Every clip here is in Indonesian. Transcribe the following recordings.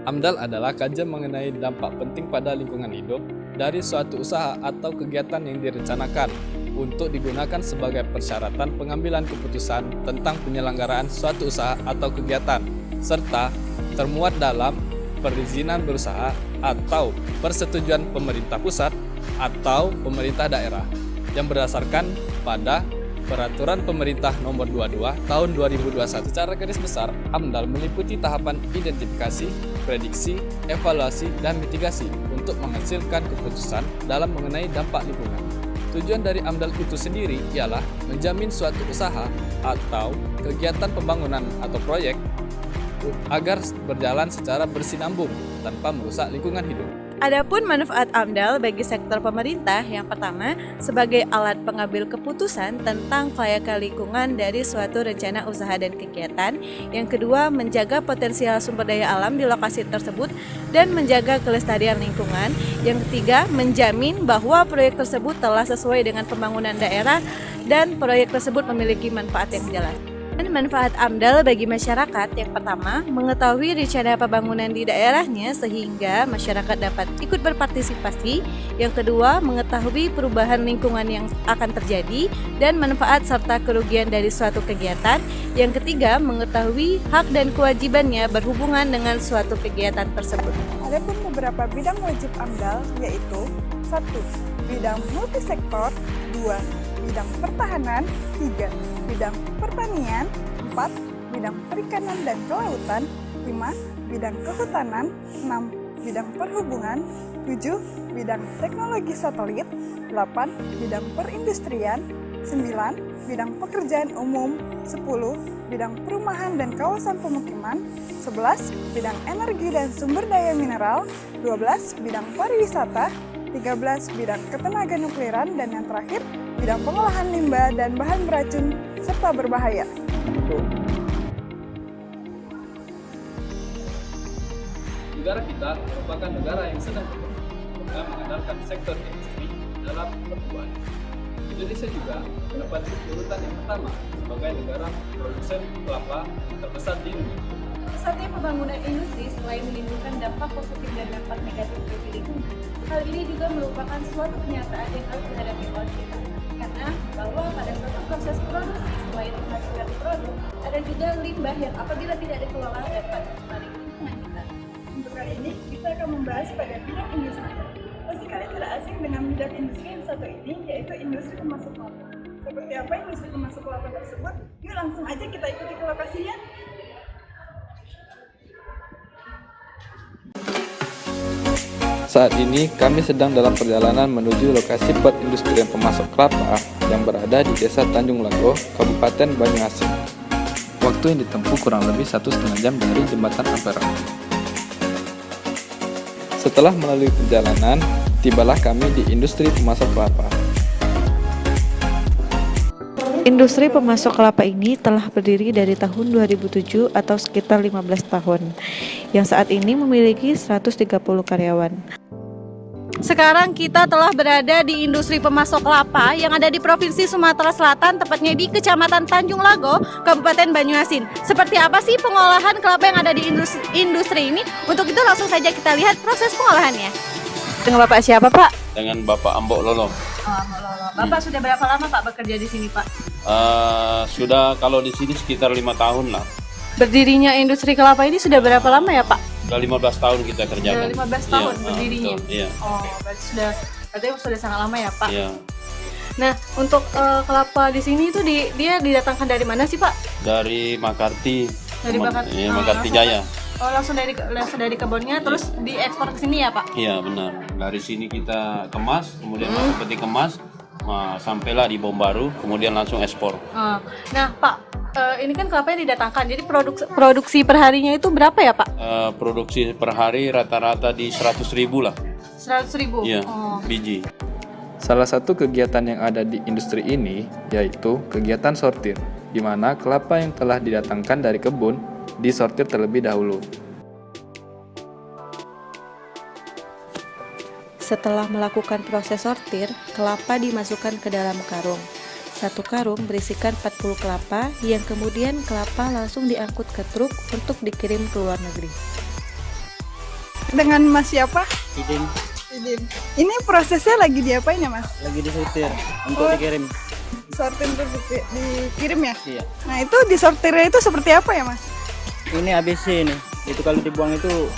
AMDAL adalah kajian mengenai dampak penting pada lingkungan hidup dari suatu usaha atau kegiatan yang direncanakan untuk digunakan sebagai persyaratan pengambilan keputusan tentang penyelenggaraan suatu usaha atau kegiatan, serta termuat dalam perizinan berusaha atau persetujuan pemerintah pusat atau pemerintah daerah yang berdasarkan pada Peraturan Pemerintah Nomor 22 Tahun 2021. Secara garis besar, AMDAL meliputi tahapan identifikasi, prediksi, evaluasi, dan mitigasi untuk menghasilkan keputusan dalam mengenai dampak lingkungan. Tujuan dari AMDAL itu sendiri ialah menjamin suatu usaha atau kegiatan pembangunan atau proyek agar berjalan secara bersinambung tanpa merusak lingkungan hidup. Adapun manfaat AMDAL bagi sektor pemerintah, yang pertama, sebagai alat pengambil keputusan tentang kelayakan lingkungan dari suatu rencana usaha dan kegiatan. Yang kedua, menjaga potensial sumber daya alam di lokasi tersebut dan menjaga kelestarian lingkungan. Yang ketiga, menjamin bahwa proyek tersebut telah sesuai dengan pembangunan daerah dan proyek tersebut memiliki manfaat yang jelas. Manfaat AMDAL bagi masyarakat, yang pertama, mengetahui rencana pembangunan di daerahnya sehingga masyarakat dapat ikut berpartisipasi. Yang kedua, mengetahui perubahan lingkungan yang akan terjadi dan manfaat serta kerugian dari suatu kegiatan. Yang ketiga, mengetahui hak dan kewajibannya berhubungan dengan suatu kegiatan tersebut. Adapun beberapa bidang wajib AMDAL yaitu 1. Bidang multisektor, 2. Bidang pertahanan, 3. Bidang pertanian, 4. Bidang perikanan dan kelautan, 5. Bidang kehutanan, 6. Bidang perhubungan, 7. Bidang teknologi satelit, 8. Bidang perindustrian, 9. Bidang pekerjaan umum, 10. Bidang perumahan dan kawasan pemukiman, 11. Bidang energi dan sumber daya mineral, 12. Bidang pariwisata, 13. Bidang ketenaga nukliran, dan yang terakhir, bidang pengolahan limbah dan bahan beracun serta berbahaya. Negara kita merupakan negara yang sedang berkembang dengan mengandalkan sektor industri dalam pertumbuhan. Indonesia juga mendapat urutan yang pertama sebagai negara produsen kelapa terbesar di dunia. Pesatnya pembangunan industri selain menimbulkan dampak positif dan dampak negatif bagi lingkungan, hal ini juga merupakan suatu kenyataan yang harus dihadapi oleh kita. Karena bahwa pada suatu proses produksi selain menghasilkan produk, ada juga limbah yang apabila tidak dikelola dapat mencemari lingkungan kita. Untuk kali ini, kita akan membahas pada bidang industri. Pasti kalian tidak asing dengan bidang industri yang satu ini, yaitu industri pemasok kelapa. Seperti apa industri pemasok kelapa tersebut? Yuk langsung aja kita ikuti ke lokasinya. Saat ini kami sedang dalam perjalanan menuju lokasi perindustrian pemasok kelapa yang berada di Desa Tanjung Lago, Kabupaten Banyuasin. Waktu yang ditempuh kurang lebih 1,5 jam dari Jembatan Ampera. Setelah melalui perjalanan, tibalah kami di industri pemasok kelapa. Industri pemasok kelapa ini telah berdiri dari tahun 2007 atau sekitar 15 tahun, yang saat ini memiliki 130 karyawan. Sekarang kita telah berada di industri pemasok kelapa yang ada di Provinsi Sumatera Selatan, tepatnya di Kecamatan Tanjung Lago, Kabupaten Banyuasin. Seperti apa sih pengolahan kelapa yang ada di industri ini? Untuk itu langsung saja kita lihat proses pengolahannya. Dengan Bapak siapa, Pak? Dengan Bapak Ambok Lolo. Bapak sudah berapa lama Pak bekerja di sini, Pak? Sudah kalau di sini sekitar 5 tahun lah. Berdirinya industri kelapa ini sudah berapa lama ya, Pak? Sudah 15 tahun kita kerjakan. Sudah 15 tahun Iya, berdirinya. betul, iya. Oh, berarti sudah sangat lama ya, Pak? Iya. Nah, untuk kelapa di sini itu dia didatangkan dari mana sih, Pak? Dari Makarti. Dari Makarti. Iya, Makarti Jaya. Oh, langsung dari kebunnya terus diekspor ke sini ya, Pak? Iya, benar. Dari sini kita kemas, kemudian masuk peti kemas, sampailah di Bom Baru, kemudian langsung ekspor. Nah, Pak, ini kan kelapanya didatangkan. Jadi produksi perharinya itu berapa ya, Pak? Produksi per hari rata-rata di 100.000 lah. 100.000. Iya, biji. Salah satu kegiatan yang ada di industri ini yaitu kegiatan sortir, di mana kelapa yang telah didatangkan dari kebun disortir terlebih dahulu. Setelah melakukan proses sortir, kelapa dimasukkan ke dalam karung. Satu karung berisikan 40 kelapa yang kemudian kelapa langsung diangkut ke truk untuk dikirim ke luar negeri. dengan Mas siapa? Idin Idin. Ini prosesnya lagi diapain ya Mas? lagi disortir untuk Oh. dikirim. Sortir untuk dikirim ya? Iya. Nah itu disortirnya itu seperti apa ya Mas? Ini ABC ini. Itu kalau dibuang itu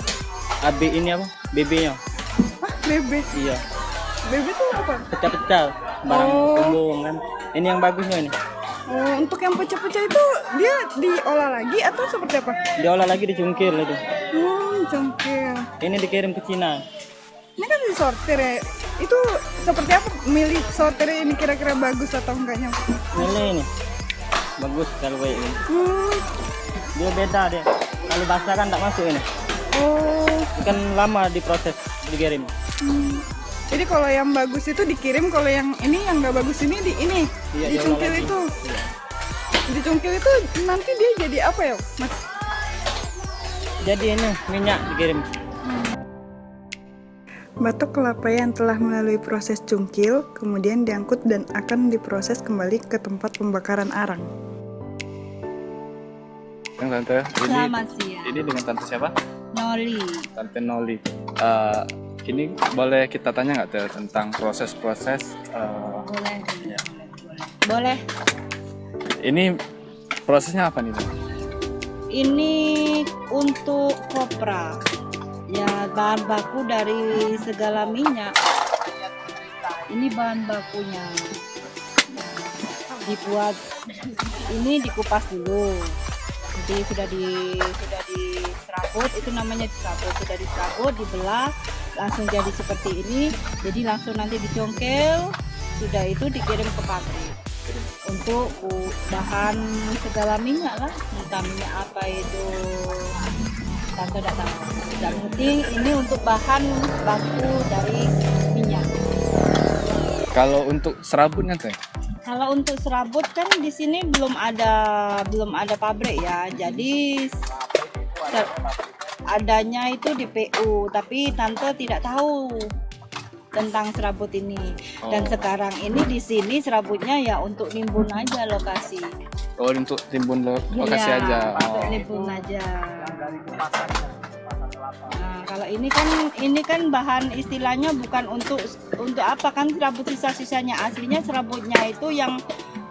AB ini apa? BB-nya. Ah, bebek. Iya. Bebek itu apa? Pecah-pecah barang Oh. tumbung kan. Ini yang bagusnya ini. Oh, untuk yang pecah-pecah itu dia diolah lagi atau seperti apa? Diolah lagi dicungkil itu. Congkel. Ini dikirim ke Cina. Ini kan disortir ya. Itu seperti apa milih sortirnya ini kira-kira bagus atau enggaknya? Ini. Bagus kalau kayak ini. Hmm. Dia beda dia. Kalau basah kan tak masuk ini. Oh. Kan lama diproses dikirim. Jadi kalau yang bagus itu dikirim, kalau yang ini yang nggak bagus ini Iya, dicungkil diolah lagi. itu. Iya. Dicungkil itu nanti dia jadi apa ya, Mas? Jadi ini minyak dikirim. Batok kelapa yang telah melalui proses cungkil, kemudian diangkut dan akan diproses kembali ke tempat pembakaran arang. Tante, Selamat siang. ini dengan tante siapa? Noli. Tante Noli. Ini boleh kita tanya nggak Teh tentang proses-proses? Boleh. Boleh. Ini prosesnya apa nih Teh? Ini untuk kopra, ya bahan baku dari segala minyak. Ini bahan bakunya. Dibuat, ini dikupas dulu. Jadi sudah diserabut, itu namanya diserabut. Sudah diserabut, dibelah, langsung jadi seperti ini. Jadi langsung nanti dicongkel. Sudah itu dikirim ke pabrik untuk bahan segala minyak lah, entah minyak apa itu tante tidak tahu. Yang penting ini untuk bahan baku dari minyak. Kalau untuk serabutnya Teh? Kalau untuk serabut kan di sini belum ada pabrik ya, jadi adanya itu di PU, tapi tante tidak tahu tentang serabut ini. Dan sekarang ini di sini serabutnya ya untuk nimbun aja lokasi. Oh, untuk timbun lokasi Iya, aja. untuk Oh. nimbun aja. Nah, kalau ini kan bahan istilahnya bukan untuk apa kan, serabut sisa-sisanya, aslinya serabutnya itu yang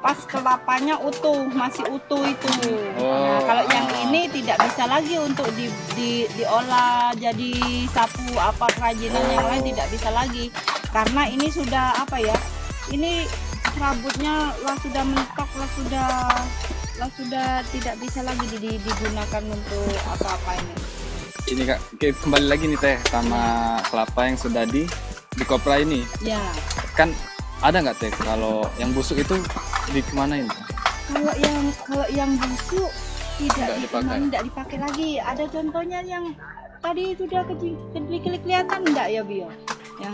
pas kelapanya utuh, masih utuh itu. Nah, kalau yang ini tidak bisa lagi untuk diolah jadi sapu apa kerajinan yang lain, tidak bisa lagi karena ini sudah apa ya, ini serabutnya lah sudah mentok, lah sudah tidak bisa lagi digunakan untuk apa-apa ini. Ini Kak, kembali lagi nih Teh sama kelapa yang sudah dikopra ini. Ya, Kan ada nggak Teh kalau yang busuk itu dikemanain? kalau yang busuk Nggak tidak dipakai lagi. Ada contohnya yang tadi sudah kelihatan enggak ya Bio? Ya,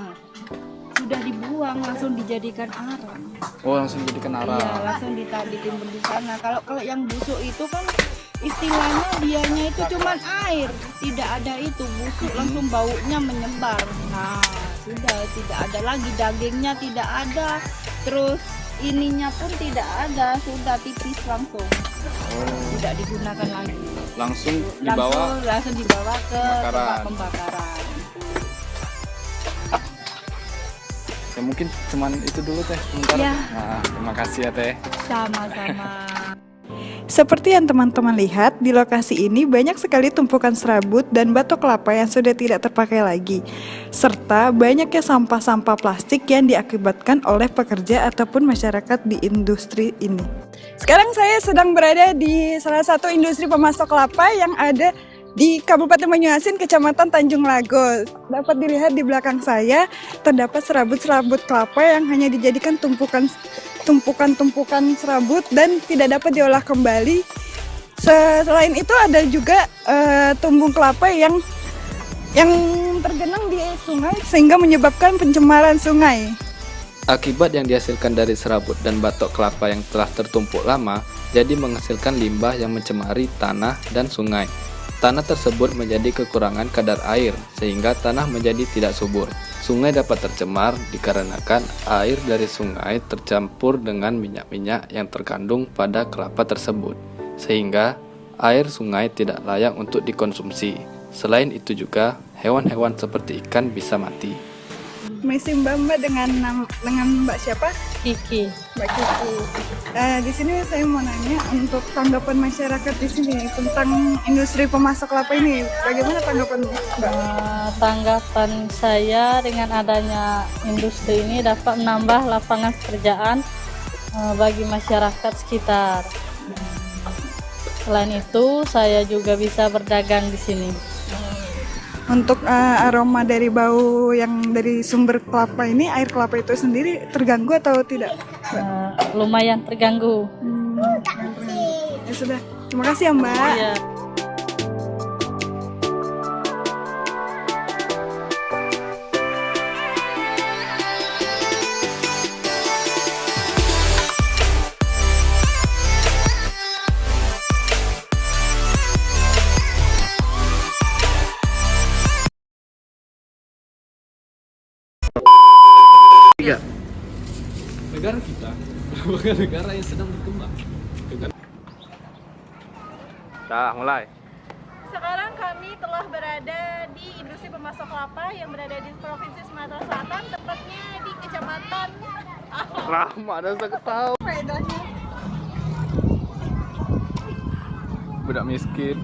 sudah dibuang langsung dijadikan arang. Oh, langsung dijadikan arang. Iya, langsung ditimbun di sana. Kalau yang busuk itu kan istilahnya dianya itu cuman air, tidak ada itu busuk, langsung baunya menyebar. Nah, sudah tidak ada lagi, dagingnya tidak ada, terus ininya pun tidak ada, sudah tipis langsung. Tidak digunakan lagi. Langsung dibawa. Langsung dibawa ke Pembakaran. tempat pembakaran. Ya mungkin cuman itu dulu Teh sebentar. Ya. Nah, terima kasih ya Teh. Sama-sama. Seperti yang teman-teman lihat, di lokasi ini banyak sekali tumpukan serabut dan batok kelapa yang sudah tidak terpakai lagi, serta banyaknya sampah-sampah plastik yang diakibatkan oleh pekerja ataupun masyarakat di industri ini. Sekarang saya sedang berada di salah satu industri pemasok kelapa yang ada di Kabupaten Banyuasin, Kecamatan Tanjung Lago. Dapat dilihat di belakang saya, terdapat serabut-serabut kelapa yang hanya dijadikan tumpukan serabut dan tidak dapat diolah kembali. Selain itu ada juga tumbung kelapa yang tergenang di sungai sehingga menyebabkan pencemaran sungai. Akibat yang dihasilkan dari serabut dan batok kelapa yang telah tertumpuk lama, jadi menghasilkan limbah yang mencemari tanah dan sungai. Tanah tersebut menjadi kekurangan kadar air, sehingga tanah menjadi tidak subur. Sungai dapat tercemar dikarenakan air dari sungai tercampur dengan minyak-minyak yang terkandung pada kelapa tersebut, sehingga air sungai tidak layak untuk dikonsumsi. Selain itu juga, hewan-hewan seperti ikan bisa mati. Messi Mbak dengan Mbak siapa? Kiki. Mbak Kiki. Di sini saya mau nanya untuk tanggapan masyarakat di sini tentang industri pemasok kelapa ini. Bagaimana tanggapan Mbak? Tanggapan saya dengan adanya industri ini dapat menambah lapangan pekerjaan bagi masyarakat sekitar. Selain itu, saya juga bisa berdagang di sini. Untuk aroma dari bau yang dari sumber kelapa ini, air kelapa itu sendiri terganggu atau tidak? Lumayan terganggu. Ya sudah, terima kasih ya Mbak. Ya. Negara kita bukan negara yang sedang berkembang. Dah, mulai. Sekarang kami telah berada di industri pemasok kelapa yang berada di Provinsi Sumatera Selatan, tepatnya di Kecamatan Rahma ada saya tahu. Budak miskin.